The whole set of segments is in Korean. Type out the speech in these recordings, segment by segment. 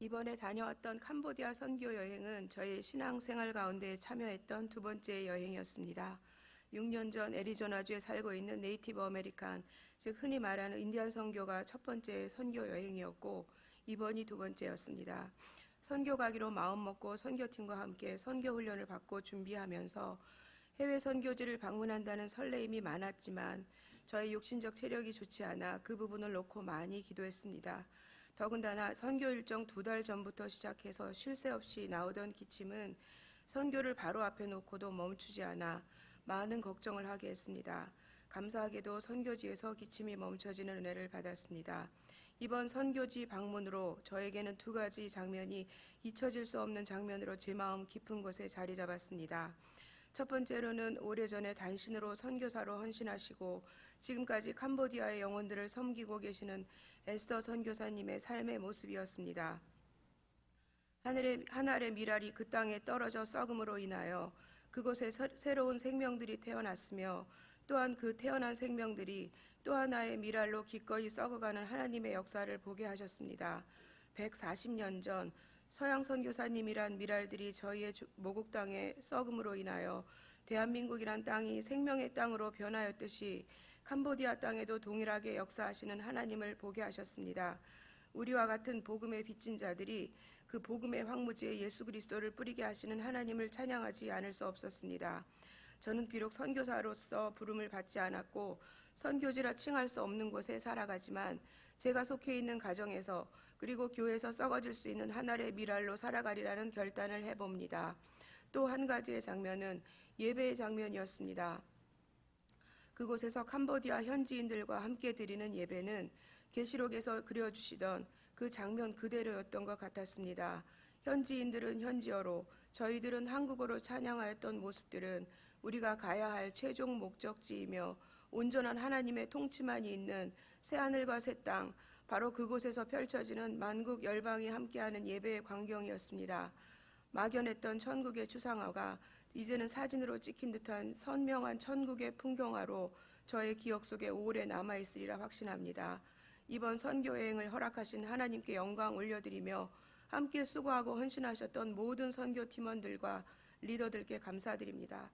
이번에 다녀왔던 캄보디아 선교 여행은 저의 신앙생활 가운데 참여했던 두 번째 여행이었습니다. 6년 전 애리조나주에 살고 있는 네이티브 아메리칸, 즉 흔히 말하는 인디안 선교가 첫 번째 선교 여행이었고 이번이 두 번째였습니다. 선교 가기로 마음먹고 선교팀과 함께 선교 훈련을 받고 준비하면서 해외 선교지를 방문한다는 설레임이 많았지만 저의 육신적 체력이 좋지 않아 그 부분을 놓고 많이 기도했습니다. 더군다나 선교 일정 2달 전부터 시작해서 쉴 새 없이 나오던 기침은 선교를 바로 앞에 놓고도 멈추지 않아 많은 걱정을 하게 했습니다. 감사하게도 선교지에서 기침이 멈춰지는 은혜를 받았습니다. 이번 선교지 방문으로 저에게는 두 가지 장면이 잊혀질 수 없는 장면으로 제 마음 깊은 곳에 자리 잡았습니다. 첫 번째로는 오래전에 단신으로 선교사로 헌신하시고 지금까지 캄보디아의 영혼들을 섬기고 계시는 에스더 선교사님의 삶의 모습이었습니다. 한 알의 밀알이 그 땅에 떨어져 썩음으로 인하여 그곳에 새로운 생명들이 태어났으며 또한 그 태어난 생명들이 또 하나의 밀알로 기꺼이 썩어가는 하나님의 역사를 보게 하셨습니다. 140년 전 서양 선교사님이란 밀알들이 저희의 모국 땅의 썩음으로 인하여 대한민국이란 땅이 생명의 땅으로 변하였듯이 캄보디아 땅에도 동일하게 역사하시는 하나님을 보게 하셨습니다. 우리와 같은 복음의 빚진 자들이 그 복음의 황무지에 예수 그리스도를 뿌리게 하시는 하나님을 찬양하지 않을 수 없었습니다. 저는 비록 선교사로서 부름을 받지 않았고 선교지라 칭할 수 없는 곳에 살아가지만 제가 속해 있는 가정에서 그리고 교회에서 썩어질 수 있는 한 알의 밀알로 살아가리라는 결단을 해봅니다. 또 한 가지의 장면은 예배의 장면이었습니다. 그곳에서 캄보디아 현지인들과 함께 드리는 예배는 계시록에서 그려주시던 그 장면 그대로였던 것 같았습니다. 현지인들은 현지어로 저희들은 한국어로 찬양하였던 모습들은 우리가 가야 할 최종 목적지이며 온전한 하나님의 통치만이 있는 새하늘과 새 땅, 바로 그곳에서 펼쳐지는 만국 열방이 함께하는 예배의 광경이었습니다. 막연했던 천국의 추상화가 이제는 사진으로 찍힌 듯한 선명한 천국의 풍경화로 저의 기억 속에 오래 남아있으리라 확신합니다. 이번 선교여행을 허락하신 하나님께 영광 올려드리며 함께 수고하고 헌신하셨던 모든 선교 팀원들과 리더들께 감사드립니다.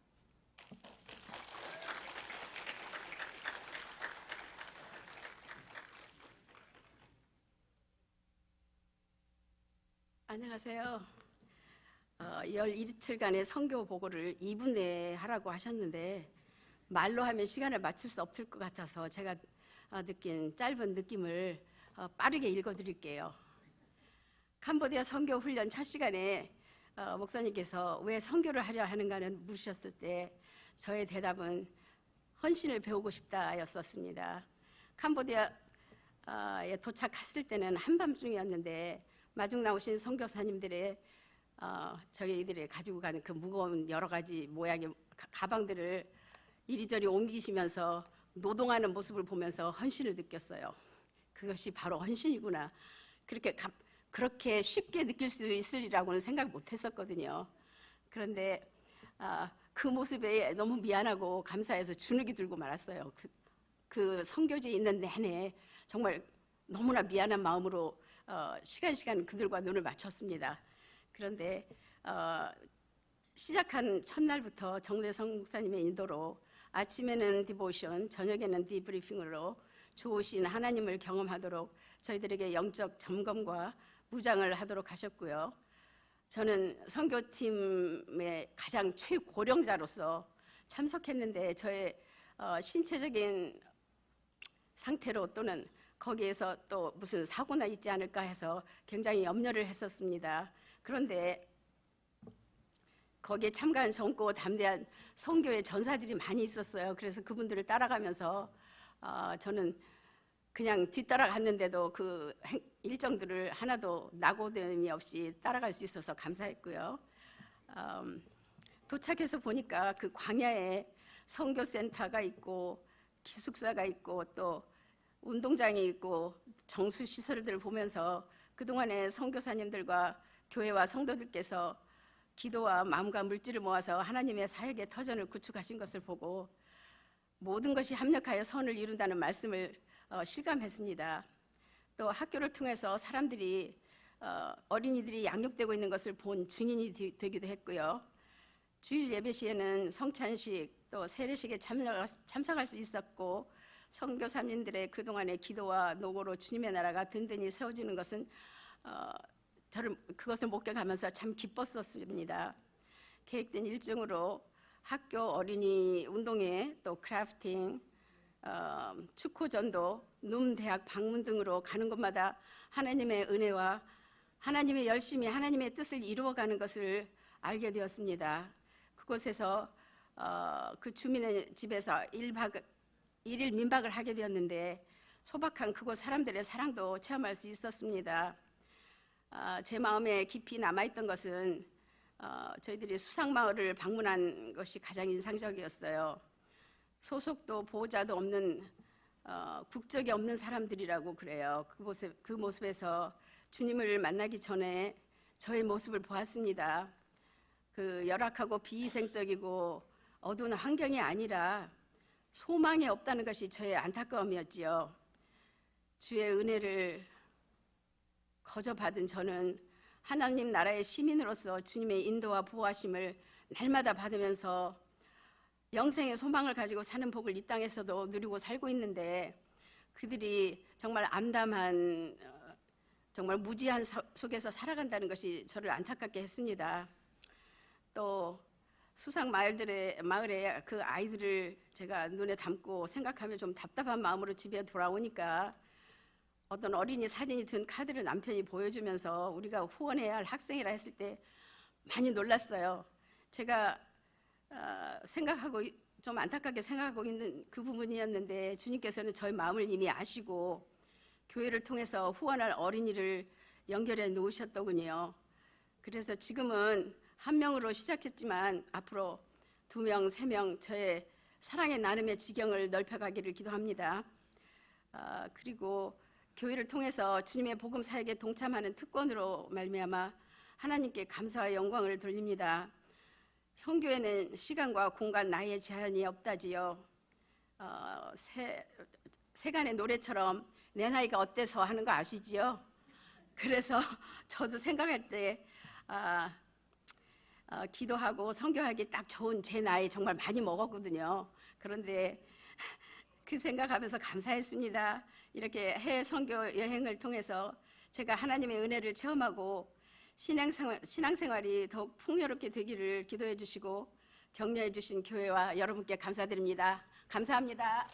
안녕하세요. 열 이틀간의 선교 보고를 2분 내에 하라고 하셨는데 말로 하면 시간을 맞출 수 없을 것 같아서 제가 느낀 짧은 느낌을 빠르게 읽어드릴게요. 캄보디아 선교 훈련 첫 시간에 목사님께서 왜 선교를 하려 하는가는 물으셨을 때 저의 대답은 헌신을 배우고 싶다였었습니다. 캄보디아에 도착했을 때는 한밤중이었는데 마중 나오신 선교사님들의 저희들이 가지고 가는 그 무거운 여러 가지 모양의 가방들을 이리저리 옮기시면서 노동하는 모습을 보면서 헌신을 느꼈어요. 그것이 바로 헌신이구나. 그렇게 쉽게 느낄 수 있으리라고는 생각 못했었거든요. 그런데 그 모습에 너무 미안하고 감사해서 주눅이 들고 말았어요. 그 선교지에 있는 내내 정말 너무나 미안한 마음으로 시간 그들과 눈을 맞췄습니다. 그런데 시작한 첫날부터 정대성 목사님의 인도로 아침에는 디보션, 저녁에는 디브리핑으로 좋으신 하나님을 경험하도록 저희들에게 영적 점검과 무장을 하도록 하셨고요. 저는 선교팀의 가장 최고령자로서 참석했는데 저의 신체적인 상태로 또는 거기에서 또 무슨 사고나 있지 않을까 해서 굉장히 염려를 했었습니다. 그런데 거기에 참가한 젊고 담대한 선교의 전사들이 많이 있었어요. 그래서 그분들을 따라가면서 저는 그냥 뒤따라갔는데도 그 일정들을 하나도 낙오됨이 없이 따라갈 수 있어서 감사했고요. 도착해서 보니까 그 광야에 선교센터가 있고 기숙사가 있고 또 운동장이 있고 정수시설들을 보면서 그동안에 선교사님들과 교회와 성도들께서 기도와 마음과 물질을 모아서 하나님의 사역의 터전을 구축하신 것을 보고 모든 것이 합력하여 선을 이룬다는 말씀을 실감했습니다. 또 학교를 통해서 사람들이 어린이들이 양육되고 있는 것을 본 증인이 되기도 했고요. 주일 예배 시에는 성찬식 또 세례식에 참석할 수 있었고 선교사님들의 그동안의 기도와 노고로 주님의 나라가 든든히 세워지는 것은 저를 그것을 목격하면서 참 기뻤었습니다. 계획된 일정으로 학교 어린이 운동회 또 크래프팅 축구전도 대학 방문 등으로 가는 곳마다 하나님의 은혜와 하나님의 열심히 하나님의 뜻을 이루어가는 것을 알게 되었습니다. 그곳에서 그 주민의 집에서 1일 민박을 하게 되었는데 소박한 그곳 사람들의 사랑도 체험할 수 있었습니다. 제 마음에 깊이 남아있던 것은 저희들이 수상마을을 방문한 것이 가장 인상적이었어요. 소속도 보호자도 없는 국적이 없는 사람들이라고 그래요. 그 모습에서 주님을 만나기 전에 저의 모습을 보았습니다. 그 열악하고 비위생적이고 어두운 환경이 아니라 소망이 없다는 것이 저의 안타까움이었지요. 주의 은혜를 거저 받은 저는 하나님 나라의 시민으로서 주님의 인도와 보호하심을 날마다 받으면서 영생의 소망을 가지고 사는 복을 이 땅에서도 누리고 살고 있는데 그들이 정말 암담한 정말 무지한 속에서 살아간다는 것이 저를 안타깝게 했습니다. 또 수상 마을의 그 아이들을 제가 눈에 담고 생각하며 좀 답답한 마음으로 집에 돌아오니까 어떤 어린이 사진이 든 카드를 남편이 보여주면서 우리가 후원해야 할 학생이라 했을 때 많이 놀랐어요. 제가 생각하고 좀 안타깝게 생각하고 있는 그 부분이었는데 주님께서는 저의 마음을 이미 아시고 교회를 통해서 후원할 어린이를 연결해 놓으셨더군요. 그래서 지금은 한 명으로 시작했지만 앞으로 2명, 3명 저의 사랑의 나눔의 지경을 넓혀가기를 기도합니다. 그리고 교회를 통해서 주님의 복음 사역에 동참하는 특권으로 말미암아 하나님께 감사와 영광을 돌립니다. 선교에는 시간과 공간, 나이의 제한이 없다지요. 세간의 노래처럼 내 나이가 어때서 하는 거 아시지요? 그래서 저도 생각할 때 기도하고 선교하기 딱 좋은 제 나이 정말 많이 먹었거든요. 그런데 그 생각하면서 감사했습니다. 이렇게 해외 선교 여행을 통해서 제가 하나님의 은혜를 체험하고 신앙생활이 더욱 풍요롭게 되기를 기도해 주시고 격려해 주신 교회와 여러분께 감사드립니다. 감사합니다.